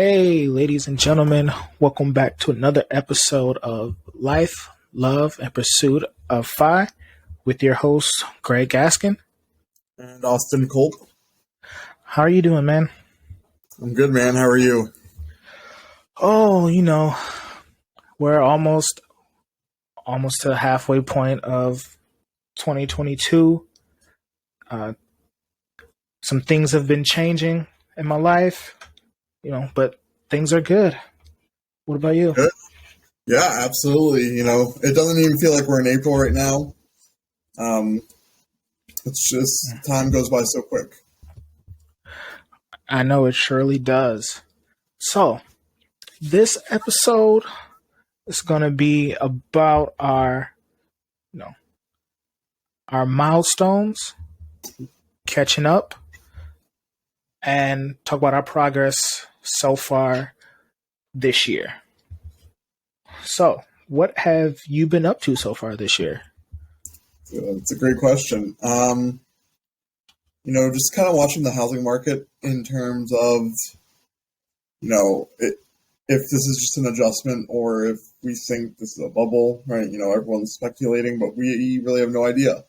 Hey, ladies and gentlemen, welcome back to another episode of Life, Love, and Pursuit of Fi with your host, Greg Gaskin. And Austin Culp. How are you doing, man? I'm good, man. How are you? Oh, we're almost to the halfway point of 2022. Some things have been changing in my life, but things are good. What about you? Good. Yeah, absolutely. It doesn't even feel like we're in April right now. It's just time goes by so quick. I know it surely does. So, this episode is going to be about our milestones, catching up, and talk about our progress so far this year. So, what have you been up to so far this year? It's a great question. Just kind of watching the housing market in terms of, if this is just an adjustment or if we think this is a bubble, right? Everyone's speculating, but we really have no idea.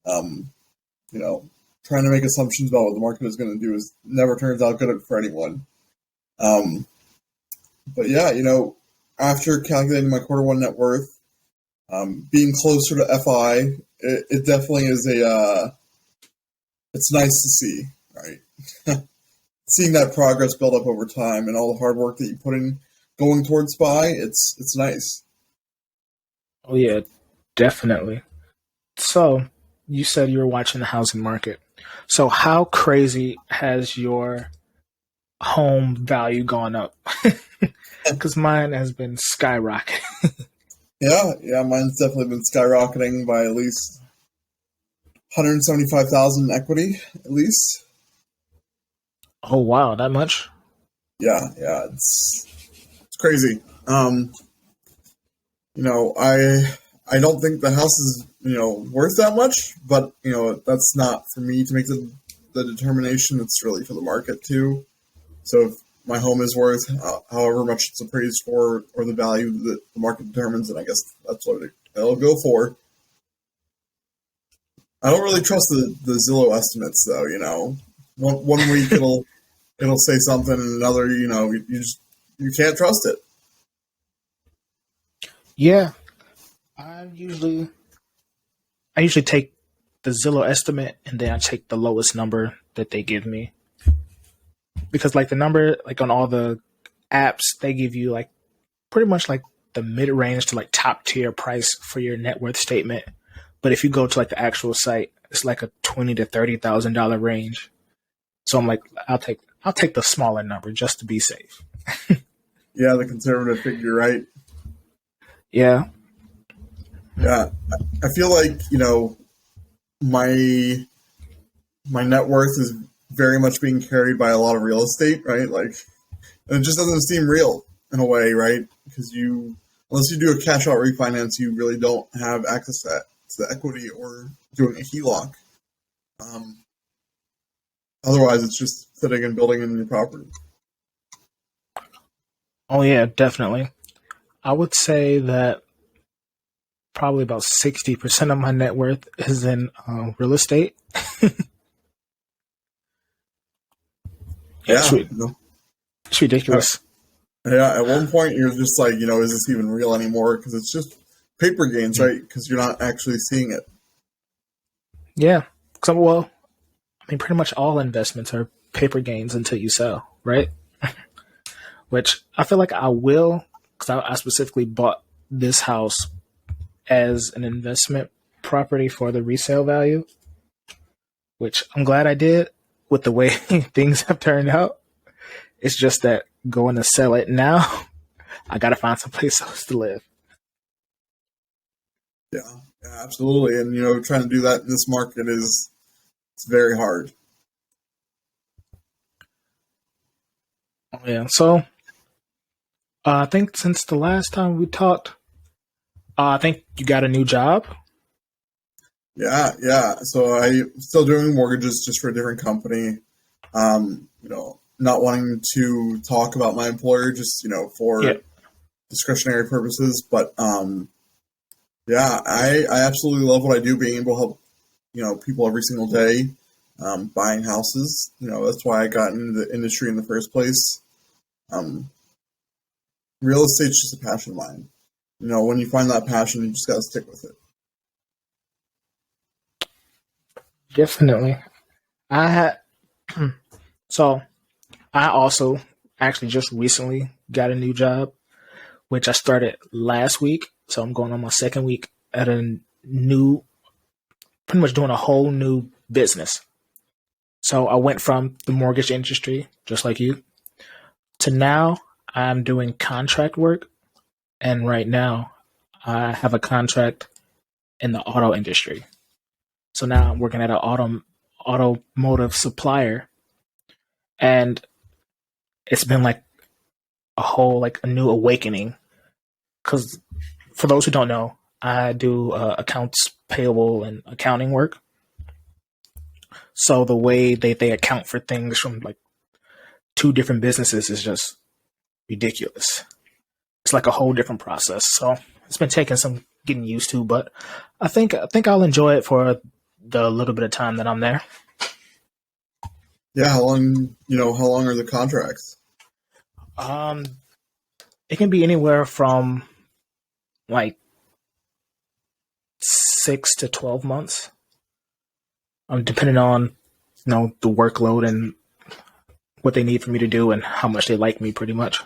Trying to make assumptions about what the market is going to do never turns out good for anyone. But yeah, after calculating my quarter one net worth, being closer to FI, it definitely is it's nice to see, right? Seeing that progress build up over time and all the hard work that you put in going towards SPY, it's nice. Oh yeah, definitely. So you said you were watching the housing market. So how crazy has your home value gone up? Because mine has been skyrocketing. Yeah, mine's definitely been skyrocketing by at least 175,000 equity, at least. Oh wow, that much? Yeah, it's crazy. I don't think the house is worth that much, but that's not for me to make the determination. It's really for the market too. So if my home is worth however much it's appraised for, or the value that the market determines, and I guess that's what it'll go for. I don't really trust the Zillow estimates, though. One week it'll say something, and another, you can't trust it. Yeah, I usually take the Zillow estimate and then I take the lowest number that they give me. Because the number on all the apps, they give you pretty much the mid range to top tier price for your net worth statement. But if you go to the actual site, it's a $20,000 to $30,000 range. So I'm I'll take the smaller number just to be safe. Yeah, the conservative figure, right? Yeah. Yeah, I feel like my net worth is very much being carried by a lot of real estate, right? And it just doesn't seem real in a way, right? Because unless you do a cash out refinance, you really don't have access to the equity or doing a HELOC. Otherwise, it's just sitting and building in your property. Oh yeah, definitely. I would say that probably about 60% of my net worth is in real estate. Yeah, it's ridiculous. Yeah, at one point you're just is this even real anymore? Because it's just paper gains, right? Because you're not actually seeing it. Yeah. Pretty much all investments are paper gains until you sell, right? Which I feel like I will, because I specifically bought this house as an investment property for the resale value, which I'm glad I did with the way things have turned out. It's just that going to sell it now, I got to find someplace else to live. Yeah, absolutely. And, trying to do that in this market it's very hard. Oh, yeah. So I think since the last time we talked, I think you got a new job. Yeah. So I'm still doing mortgages just for a different company. not wanting to talk about my employer just, Yeah, for discretionary purposes. But yeah, I absolutely love what I do, being able to help, people every single day, buying houses. That's why I got into the industry in the first place. Um, Real estate's just a passion of mine. When you find that passion, you just got to stick with it. definitely. I had so I also actually just recently got a new job, which I started last week. So I'm going on my second week at a new, pretty much doing a whole new business. So I went from the mortgage industry, just like you, to now I'm doing contract work. And right now I have a contract in the auto industry. So now I'm working at an automotive supplier, and it's been like a new awakening. Because for those who don't know, I do accounts payable and accounting work. So the way they account for things from like two different businesses is just ridiculous. It's like a whole different process. So it's been taking some getting used to, but I think I'll enjoy it for the little bit of time that I'm there. Yeah, how long are the contracts? Um, it can be anywhere from like 6 to 12 months, depending on the workload and what they need for me to do and how much they like me, pretty much.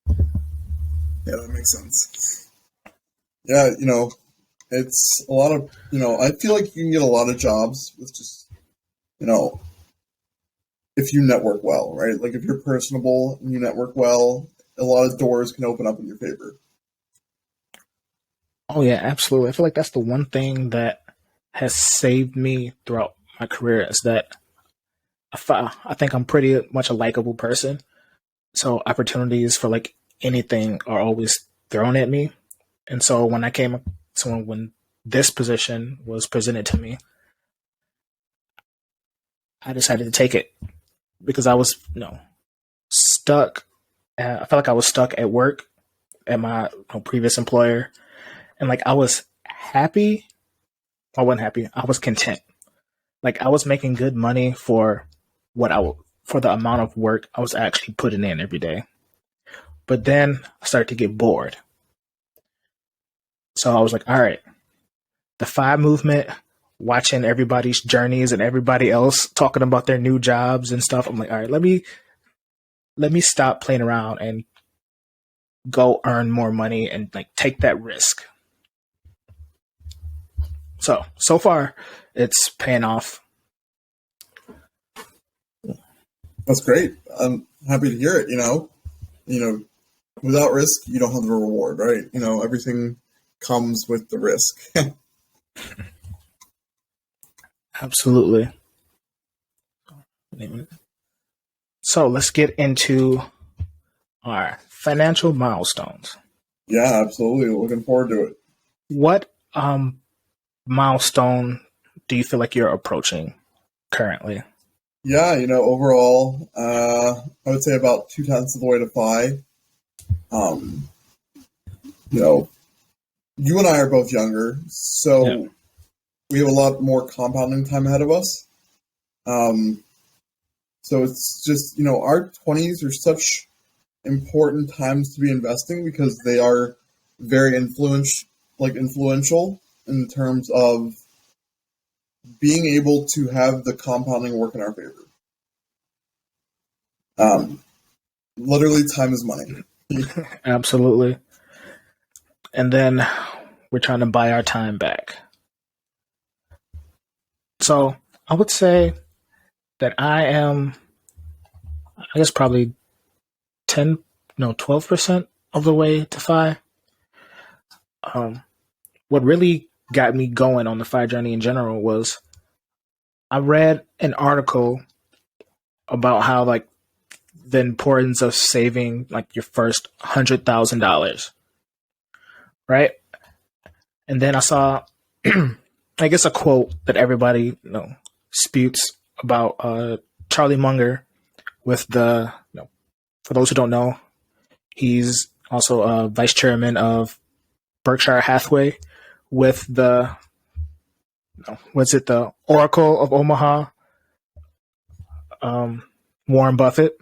Yeah, that makes sense. Yeah, it's a lot of, I feel like you can get a lot of jobs with just, you know, if you network well, right? Like if you're personable and you network well, a lot of doors can open up in your favor. Oh yeah, absolutely. I feel like that's the one thing that has saved me throughout my career is that I think I'm pretty much a likable person. So opportunities for like anything are always thrown at me. And so when this position was presented to me, I decided to take it because I was, stuck. I felt like I was stuck at work at my previous employer, and like I was happy. I wasn't happy. I was content. Like I was making good money for for the amount of work I was actually putting in every day. But then I started to get bored. So I was like, all right, the five movement, watching everybody's journeys and everybody else talking about their new jobs and stuff. I'm like, all right, let me stop playing around and go earn more money and like take that risk. So far it's paying off. That's great. I'm happy to hear it. You know, without risk, you don't have the reward, right? Everything comes with the risk. Absolutely. So let's get into our financial milestones. Yeah, absolutely. Looking forward to it. What milestone do you feel like you're approaching currently? Yeah, overall, I would say about 2/10 of the way to FI. Um, you know, you and I are both younger, Yeah. so we have a lot more compounding time ahead of us. Um, so it's just, our 20s are such important times to be investing because they are very influential in terms of being able to have the compounding work in our favor. Um, Literally, time is money. Absolutely. And then we're trying to buy our time back. So I would say that I am, I guess, probably 10, no, 12% of the way to FI. Um, what really got me going on the FI journey in general was I read an article about how like the importance of saving like your first $100,000, right? And then I saw, I guess, a quote that everybody sputes about Charlie Munger, with the, for those who don't know, he's also a vice chairman of Berkshire Hathaway with the, what's it, the Oracle of Omaha, um, Warren Buffett.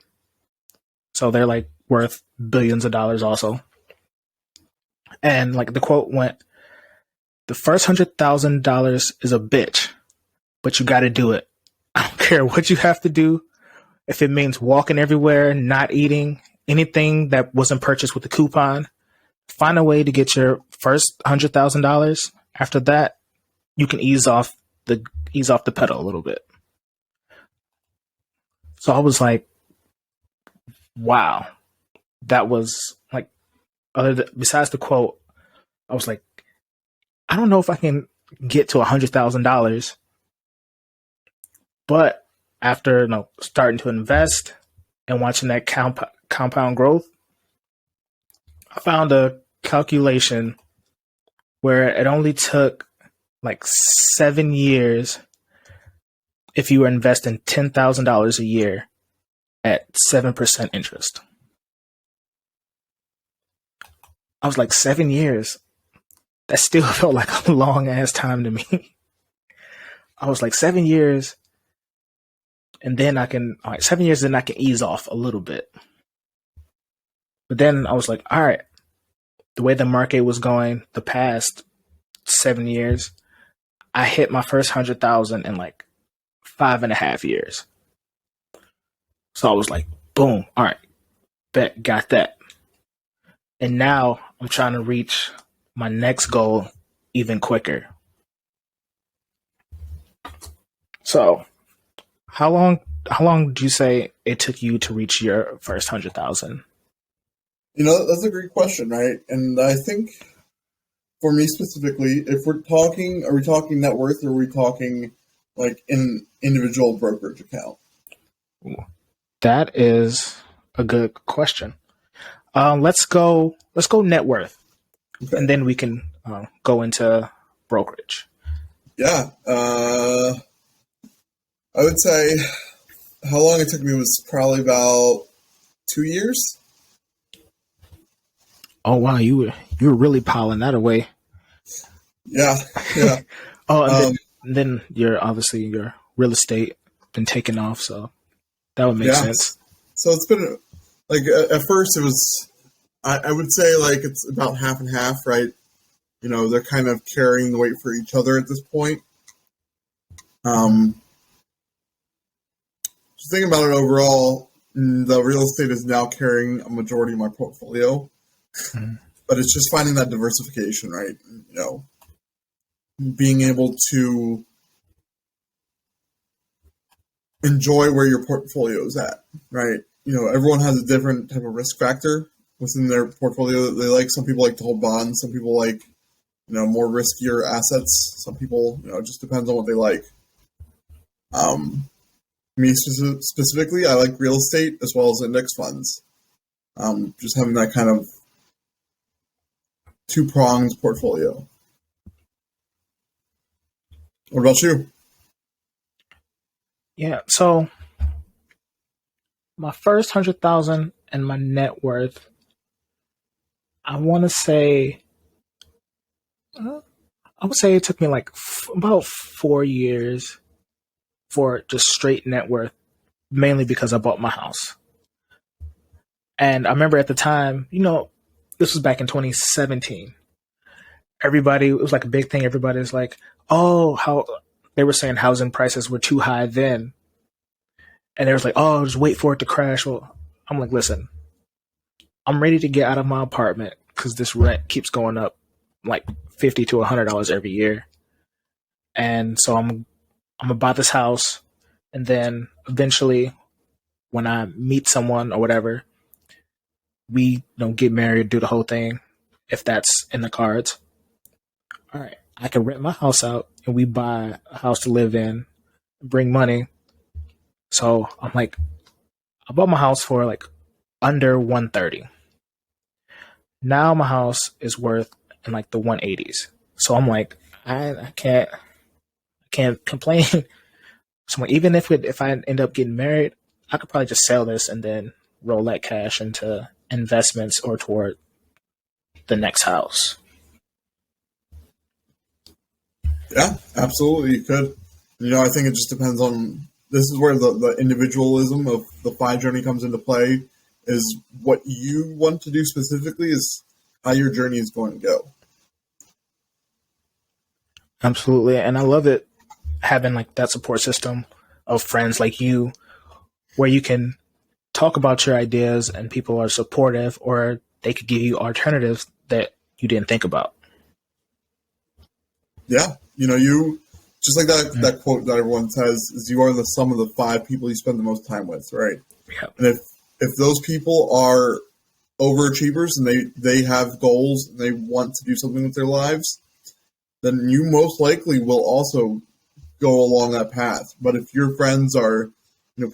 So they're like worth billions of dollars also. And like the quote went, the first $100,000 is a bitch, but you got to do it. I don't care what you have to do. If it means walking everywhere, not eating anything that wasn't purchased with a coupon, find a way to get your first $100,000. After that, you can ease off the pedal a little bit. So I was like, wow, that was like, besides the quote, I was like, I don't know if I can get to $100,000, but after starting to invest and watching that compound growth, I found a calculation where it only took like 7 years if you were investing $10,000 a year at 7% interest. I was like, 7 years? That still felt like a long ass time to me. I was like, 7 years, and then 7 years, then I can ease off a little bit. But then I was like, all right, the way the market was going the past 7 years, I hit my first 100,000 in like 5.5 years. So I was like, boom, all right, bet, got that. And now I'm trying to reach my next goal even quicker. So how long did you say it took you to reach your first 100,000? That's a great question, right? And I think for me specifically, if we're talking, are we talking net worth, or are we talking like an individual brokerage account? That is a good question. Let's go net worth, okay. And then we can go into brokerage. Yeah, I would say how long it took me was probably about 2 years. Oh wow, you were really piling that away. Yeah. Oh, and then your real estate been taking off, so that would make sense. So it's been like at first it was, I would say like it's about half and half, right? They're kind of carrying the weight for each other at this point. Just thinking about it overall, the real estate is now carrying a majority of my portfolio, but it's just finding that diversification, right? Being able to enjoy where your portfolio is at, right? Everyone has a different type of risk factor within their portfolio that they like. Some people like to hold bonds. Some people like, more riskier assets. Some people, it just depends on what they like. Me specifically, I like real estate as well as index funds. Just having that kind of two-pronged portfolio. What about you? Yeah, so my first 100,000 and my net worth, I want to say, I would say it took me like about 4 years for just straight net worth, mainly because I bought my house. And I remember at the time, this was back in 2017. It was like a big thing. Everybody's like, oh, how they were saying housing prices were too high then. And they was like, oh, just wait for it to crash. Well, I'm like, listen, I'm ready to get out of my apartment because this rent keeps going up like $50 to $100 every year. And so I'm gonna buy this house, and then eventually when I meet someone or whatever, we get married, do the whole thing, if that's in the cards. All right, I can rent my house out and we buy a house to live in, bring money. So I'm like, I bought my house for like under 130. Now my house is worth in like the 180s. So I'm like, I can't complain. So even if I end up getting married, I could probably just sell this and then roll that cash into investments or toward the next house. Yeah, absolutely, you could. I think it just depends on. This is where the individualism of the FI journey comes into play. Is what you want to do specifically is how your journey is going to go. Absolutely. And I love it having like that support system of friends like you where you can talk about your ideas and people are supportive or they could give you alternatives that you didn't think about. Yeah, you just like that quote that everyone says is you are the sum of the 5 people you spend the most time with, right? Yeah. And if those people are overachievers and they have goals and they want to do something with their lives, then you most likely will also go along that path. But if your friends are,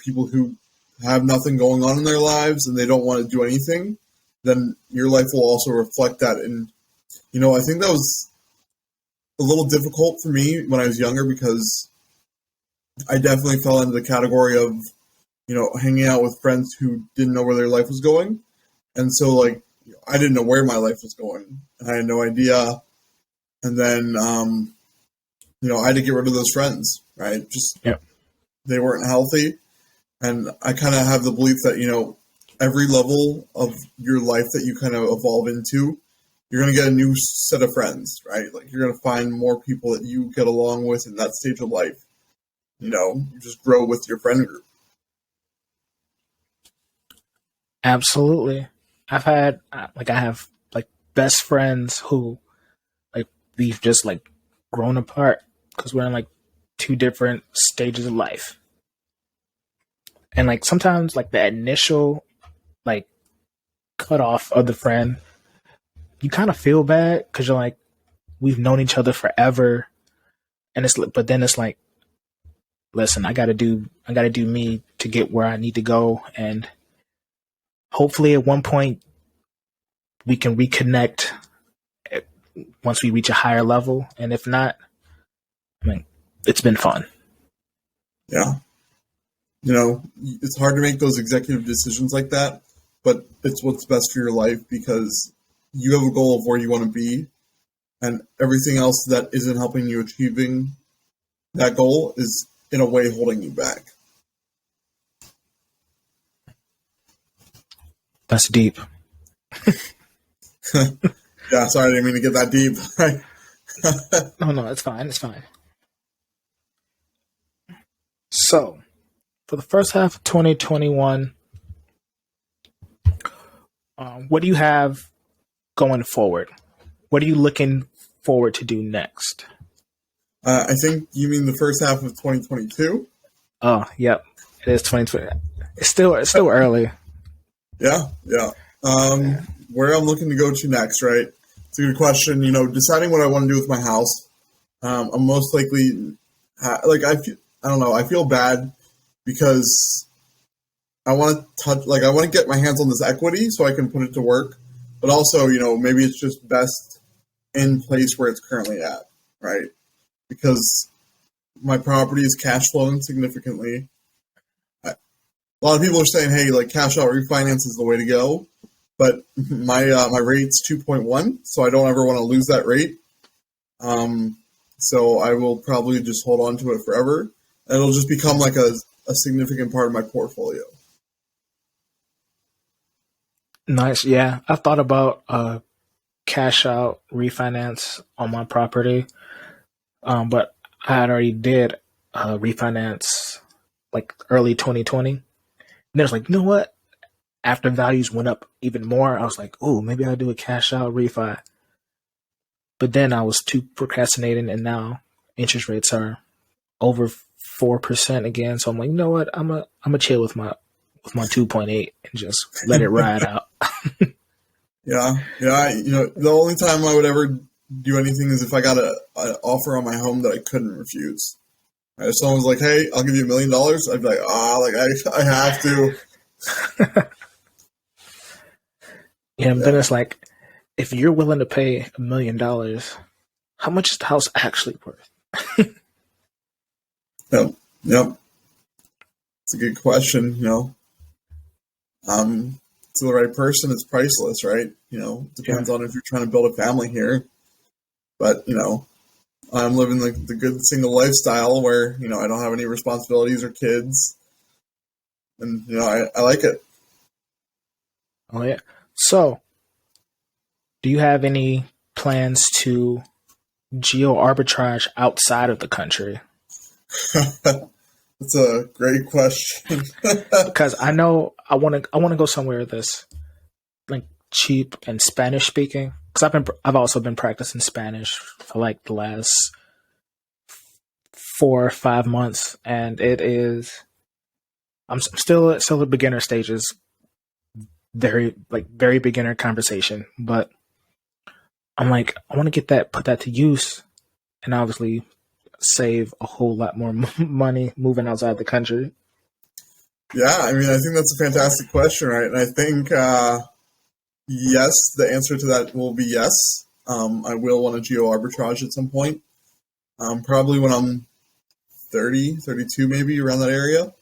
people who have nothing going on in their lives and they don't want to do anything, then your life will also reflect that. And, I think that was a little difficult for me when I was younger because I definitely fell into the category of, hanging out with friends who didn't know where their life was going. And so, like, I didn't know where my life was going. And I had no idea. And then, I had to get rid of those friends, right? Just, They weren't healthy. And I kind of have the belief that, every level of your life that you kind of evolve into, you're going to get a new set of friends, right? Like, you're going to find more people that you get along with in that stage of life. You just grow with your friend group. Absolutely. I have like best friends who like we've just like grown apart because we're in like 2 different stages of life. And like sometimes like the initial like cut off of the friend, you kind of feel bad because you're like, we've known each other forever. And but then it's like, listen, I gotta do me to get where I need to go. And hopefully at one point we can reconnect once we reach a higher level. And if not, I mean, it's been fun. Yeah. It's hard to make those executive decisions like that, but it's what's best for your life because you have a goal of where you want to be, and everything else that isn't helping you achieving that goal is in a way holding you back. That's deep. Yeah, sorry, I didn't mean to get that deep. No, it's fine. It's fine. So, for the first half of 2021, what do you have going forward? What are you looking forward to do next? I think you mean the first half of 2022. Oh, yep, it is 2020. It's still early. Yeah. Where I'm looking to go to next, right? It's a good question. Deciding what I want to do with my house. I'm most likely, I don't know. I feel bad because I want to get my hands on this equity so I can put it to work. But also, maybe it's just best in place where it's currently at, right? Because my property is cash flowing significantly. A lot of people are saying, hey, like cash out refinance is the way to go. But my rate's 2.1, so I don't ever want to lose that rate. So I will probably just hold on to it forever. And it'll just become like a significant part of my portfolio. Nice. Yeah, I thought about cash out refinance on my property, but I had already did refinance like early 2020. And I was like, you know what? After values went up even more, I was like, oh, maybe I'll do a cash out refi. But then I was too procrastinating, and now interest rates are over 4% again. So I'm like, you know what? I'm a chill with my 2.8 and just let it ride out. Yeah. The only time I would ever do anything is if I got an offer on my home that I couldn't refuse. Right? If someone was like, "Hey, I'll give you $1 million," I'd be like, I have to. Yeah, but then it's like, if you're willing to pay $1 million, how much is the house actually worth? Yep. It's a good question. To the right person, it's priceless, right? Yeah. Depends on if you're trying to build a family here. But I'm living the good single lifestyle where I don't have any responsibilities or kids, and I like it. Oh yeah. So, do you have any plans to geo arbitrage outside of the country? That's a great question. Because I know I want to go somewhere that's like cheap and Spanish speaking. Because I've also been practicing Spanish for like the last 4 or 5 months, and it is I'm still at beginner stages, very beginner conversation, but I'm like I want to put that to use, and obviously save a whole lot more money moving outside the country. Yeah, I mean, I think that's a fantastic question, right? And I think yes, the answer to that will be yes. I will want to geo arbitrage at some point. Probably when I'm 30, 32, maybe around that area.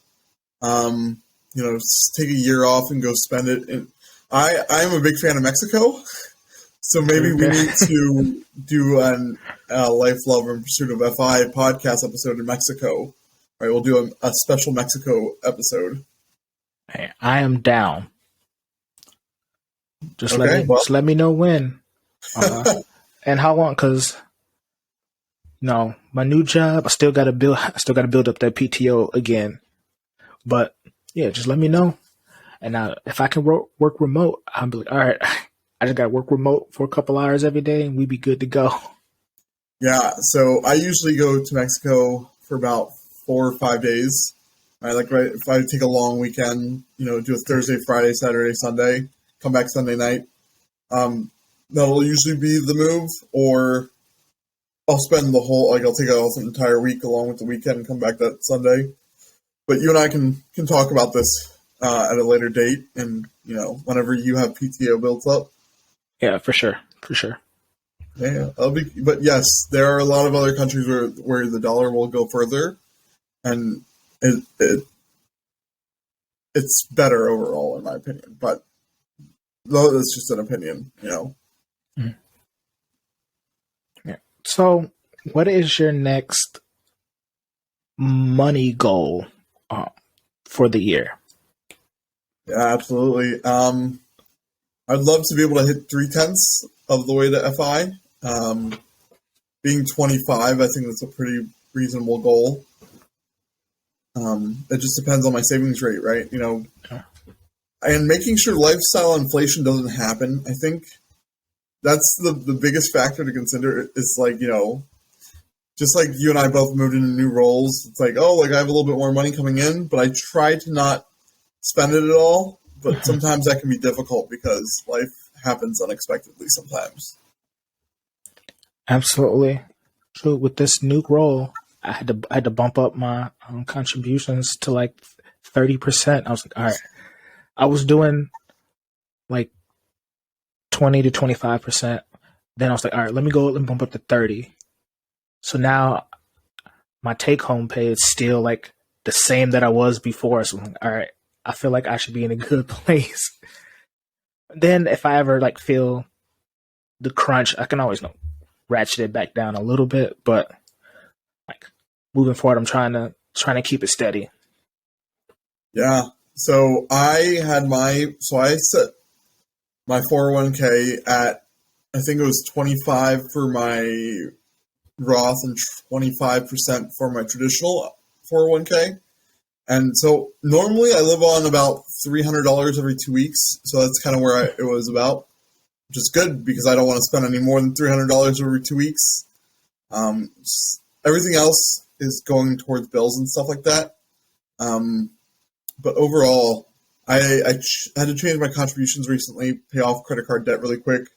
Take a year off and go spend it. And I'm a big fan of Mexico, so maybe we Okay. need to do an Life, Love, and Pursuit of FI podcast episode in Mexico. Right, we'll do a special Mexico episode. Hey, I am down. Okay, well, Just let me know when, and how long. Because my new job, I still got to build up that PTO again. But yeah, just let me know. And if I can work remote, I'll be like, all right, I just got to work remote for a couple hours every day, and we'd be good to go. yeah. So I usually go to Mexico for about 4 or 5 days. I like right if I take a long weekend, do a Thursday, Friday, Saturday, Sunday, come back Sunday night. That'll usually be the move, or I'll spend I'll take an entire week along with the weekend and come back that Sunday. But you and I can talk about this at a later date, and whenever you have PTO built up. Yeah, for sure, for sure. Yeah, But yes, there are a lot of other countries where the dollar will go further, and it's better overall in my opinion. But that's just an opinion. Mhm. Yeah. So, what is your next money goal uh, for the year? Yeah, absolutely. I'd love to be able to hit 3/10 of the way to FI. Being 25, I think that's a pretty reasonable goal. It just depends on my savings rate, right? And making sure lifestyle inflation doesn't happen. I think that's the biggest factor to consider. Is just like you and I both moved into new roles. It's like, oh, like I have a little bit more money coming in, but I try to not spend it at all. But sometimes that can be difficult because life happens unexpectedly sometimes. Absolutely. So with this new role, I had to bump up my contributions to like 30%. I was like, all right. I was doing like 20 to 25%. Then I was like, all right, let me bump up to 30. So now my take home pay is still like the same that I was before. So I'm like, all right, I feel like I should be in a good place. Then if I ever like feel the crunch, I can always ratchet it back down a little bit, but like moving forward, I'm trying to keep it steady. Yeah. So I set my 401k at, I think it was 25 for my Roth and 25% for my traditional 401k. And so normally I live on about $300 every 2 weeks. So that's kind of where it was about, which is good because I don't want to spend any more than $300 every 2 weeks. Um, Everything else is going towards bills and stuff like that. But overall, had to change my contributions recently, pay off credit card debt really quick,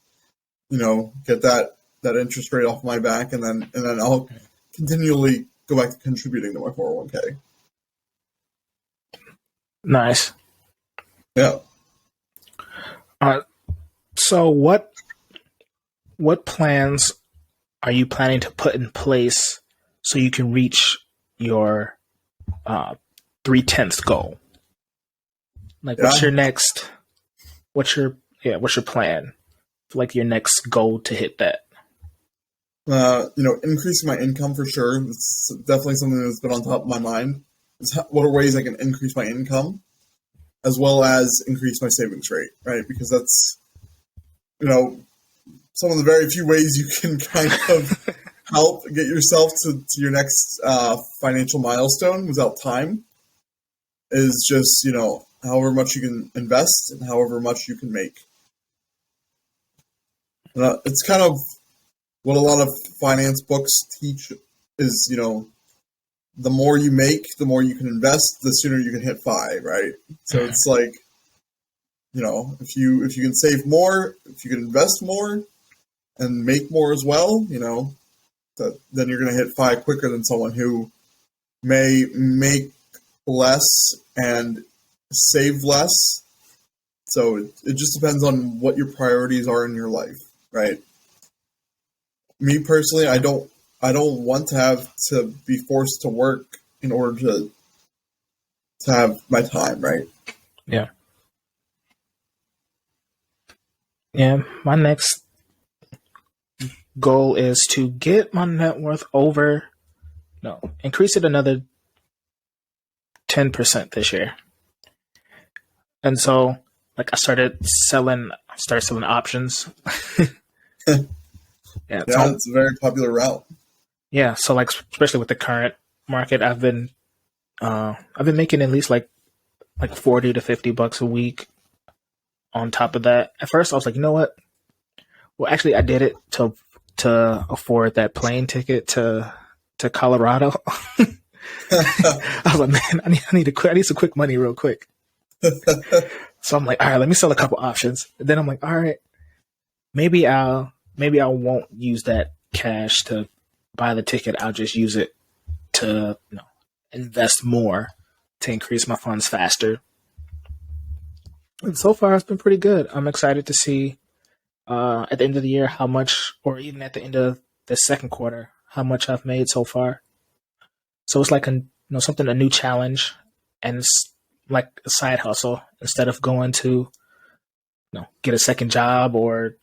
get that interest rate off my back, and then I'll continually go back to contributing to my 401k. Nice. Yeah. So what plans are you planning to put in place so you can reach your 3/10 goal? Like, Yeah. what's your plan? Like your next goal to hit that? Increasing my income for sure. It's definitely something that's been on top of my mind. What are ways I can increase my income as well as increase my savings rate, right? Because that's, some of the very few ways you can kind of help get yourself to your next financial milestone without time is just, however much you can invest and however much you can make. It's kind of what a lot of finance books teach is, the more you make, the more you can invest, the sooner you can hit FI, right? So it's like, if you can save more, if you can invest more and make more as well, then you're going to hit FI quicker than someone who may make less and save less. So it just depends on what your priorities are in your life, right? Me personally, I don't want to have to be forced to work in order to have my time, right? Yeah. Yeah. My next goal is to get my net worth increase it another 10% this year. And so, like, I started selling options. Yeah, It's a very popular route. Yeah, so like especially with the current market, I've been making at least like $40 to $50 a week. On top of that, at first I was like, you know what? Well, actually, I did it to afford that plane ticket to Colorado. I was like, man, I need some quick money real quick. So I'm like, all right, let me sell a couple options. And then I'm like, all right, maybe I won't use that cash to buy the ticket. I'll just use it to invest more to increase my funds faster. And so far, it's been pretty good. I'm excited to see at the end of the year how much, or even at the end of the second quarter, how much I've made so far. So it's like a new challenge, and it's like a side hustle instead of going to get a second job or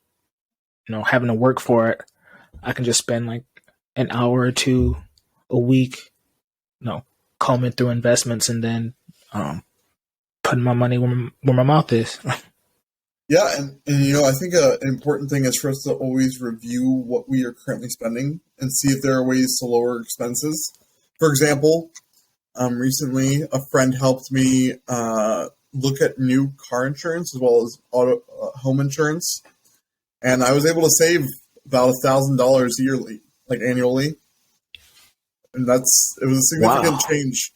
having to work for it. I can just spend like an hour or two a week, combing through investments and then putting my money where my mouth is. Yeah, and I think an important thing is for us to always review what we are currently spending and see if there are ways to lower expenses. For example, recently a friend helped me look at new car insurance as well as home insurance, and I was able to save about $1,000 yearly, like annually, and it was a significant change.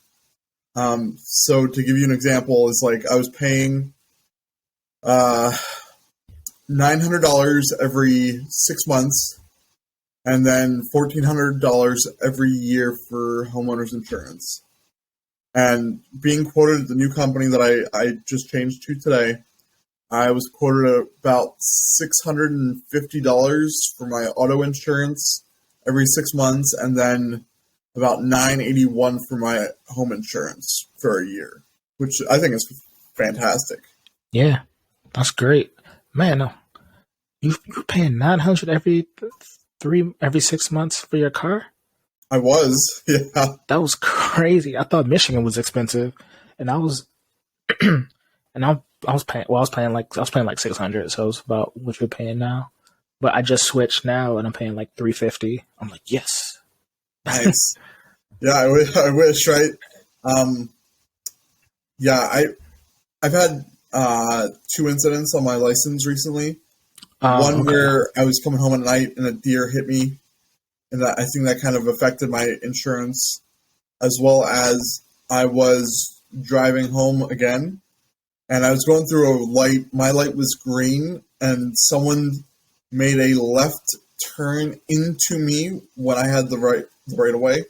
So to give you an example, is like I was paying $900 every 6 months, and then $1,400 every year for homeowners insurance. And being quoted at the new company that I just changed to today, I was quoted about $650 for my auto insurance every 6 months, and then about $981 for my home insurance for a year, which I think is fantastic. Yeah, that's great, man. You're paying $900 every 6 months for your car. I was, yeah. That was crazy. I thought Michigan was expensive, and I was, and I was paying. Well, I was paying like 600, so it's about what you're paying now. But I just switched now, and I'm paying like $350. I'm like, yes, nice. Yeah, I wish, right? Yeah, I've had 2 incidents on my license recently. One where I was coming home at night and a deer hit me, and I think that kind of affected my insurance, as well as I was driving home again, and I was going through a light. My light was green, and someone made a left turn into me when I had the right of way,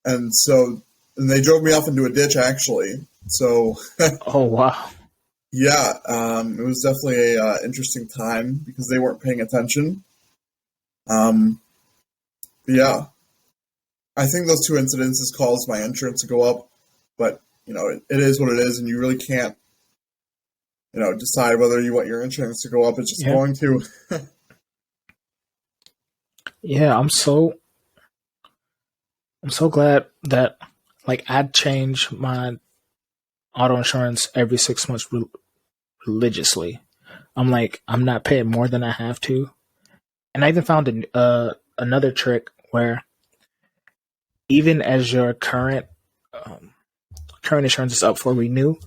and they drove me off into a ditch actually. So, oh wow. Yeah, it was definitely a interesting time because they weren't paying attention. Yeah, I think those 2 incidences caused my insurance to go up, but it is what it is, and you really can't decide whether you want your insurance to go up. It's just Yeah. going to. Yeah, I'm so glad that like I change my auto insurance every 6 months religiously. I'm not paying more than I have to, and I even found another trick where even as your um, current insurance is up for renewal,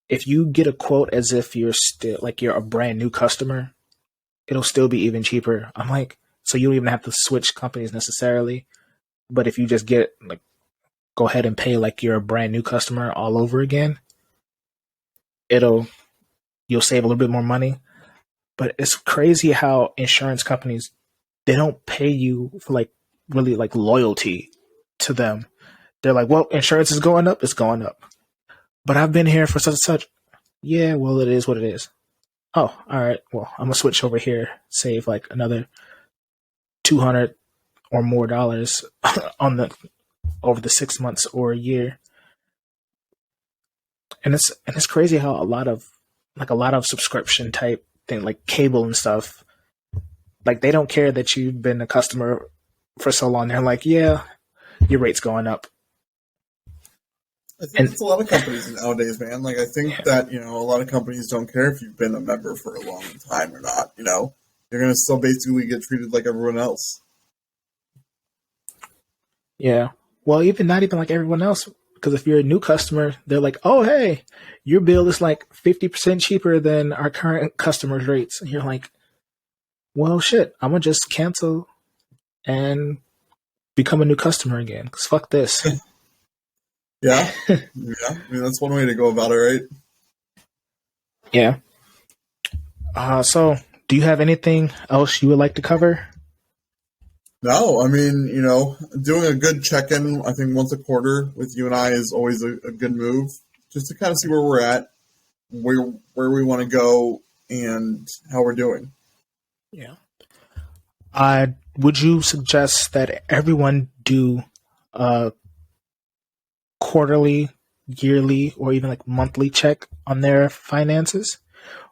if you get a quote as if you're still like you're a brand new customer, it'll still be even cheaper. I'm like, so you don't even have to switch companies necessarily, but if you just get like go ahead and pay like you're a brand new customer all over again, it'll you'll save a little bit more money. But it's crazy how insurance companies they don't pay you for like really like loyalty to them. They're like, well, insurance is going up, it's going up. But I've been here for such and such. Yeah, well, it is what it is. Oh, all right. Well, I'm gonna switch over here, save like another 200 or more dollars on the over the 6 months or a year. And it's crazy how a lot of subscription type thing like cable and stuff, like they don't care that you've been a customer for so long. They're like, yeah, your rate's going up. I think And it's a lot of companies nowadays, man. Like I think that a lot of companies don't care if you've been a member for a long time or not. You're gonna still basically get treated like everyone else. yeah, well, even not even like everyone else, because if you're a new customer, they're like, oh, hey, your bill is like 50% cheaper than our current customers' rates. And you're like, well, shit, I'm gonna just cancel and become a new customer again. Cause fuck this. Yeah, yeah. I mean, that's one way to go about it, right? Yeah. So, do you have anything else you would like to cover? No, I mean, doing a good check-in, I think once a quarter with you and I is always a good move, just to kind of see where we're at, where we want to go, and how we're doing. Yeah. Would you suggest that everyone do quarterly, yearly, or even like monthly check on their finances?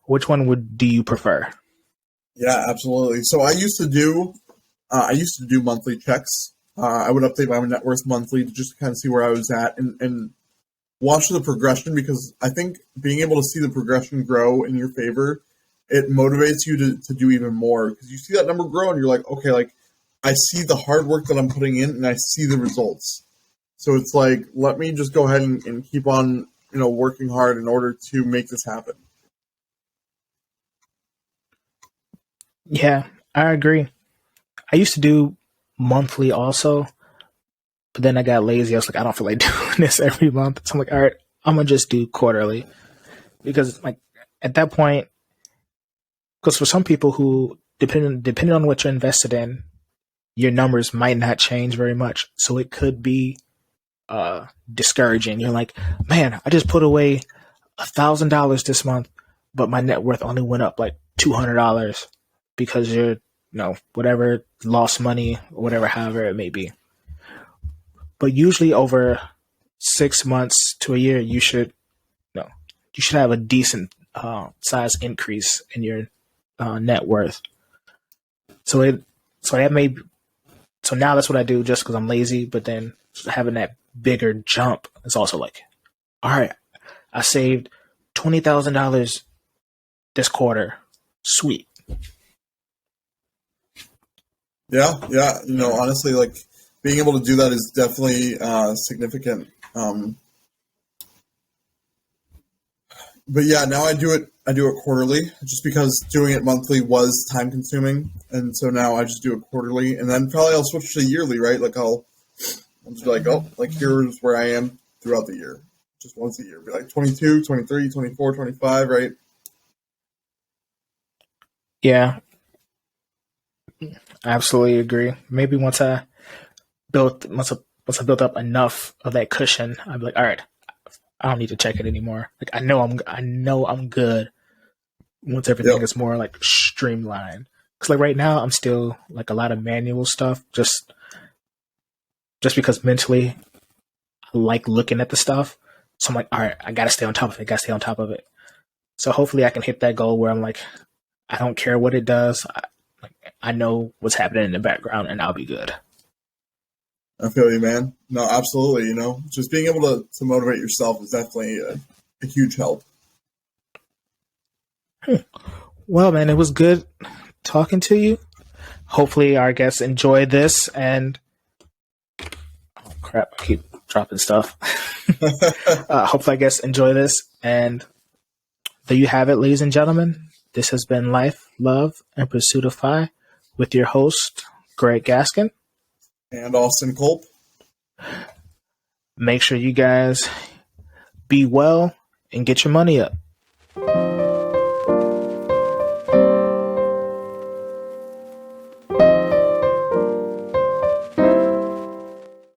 Which one would do you prefer? Yeah, absolutely. So I used to do monthly checks. I would update my net worth monthly to just kind of see where I was at and watch the progression, because I think being able to see the progression grow in your favor, it motivates you to do even more, because you see that number grow and you're like, okay, like I see the hard work that I'm putting in and I see the results. So it's like, let me just go ahead and keep on, working hard in order to make this happen. Yeah, I agree. I used to do monthly also, but then I got lazy. I was like, I don't feel like doing this every month. So I'm like, all right, I'm gonna just do quarterly because like at that point, because for some people who depending on what you're invested in, your numbers might not change very much. So it could be discouraging. You're like, man, I just put away $1,000 this month, but my net worth only went up like $200 because you're whatever lost money or whatever, however it may be. But usually over 6 months to a year, you should have a decent size increase in your net worth. So it so that may so now that's what I do just because I'm lazy. But then having that bigger jump is also like, all right, I saved $20,000 this quarter. Sweet. Yeah, yeah. Honestly, like being able to do that is definitely significant. But yeah, now I do it. I do it quarterly, just because doing it monthly was time consuming, and so now I just do it quarterly, and then probably I'll switch to yearly, right? Like I'll just be like, oh, like here's where I am throughout the year, just once a year. Be like 22, 23, 24, 25, right? Yeah, I absolutely agree. Maybe once I built up enough of that cushion, I'd be like, all right, I don't need to check it anymore. Like I know I'm good once everything Yep. is more like streamlined. Because like right now, I'm still like a lot of manual stuff, just because mentally like looking at the stuff. So I'm like, all right, I got to stay on top of it. Got to stay on top of it. So hopefully I can hit that goal where I'm like, I don't care what it does. I know what's happening in the background, and I'll be good. I feel you, man. No, absolutely. Just being able to motivate yourself is definitely a huge help. Well, man, it was good talking to you. Hopefully our guests enjoy this, and oh crap, I keep dropping stuff. Hopefully our guests enjoy this, and there you have it, ladies and gentlemen. This has been Life, Love, and Pursuit of Fi with your host, Greg Gaskin. And Austin Culp. Make sure you guys be well and get your money up.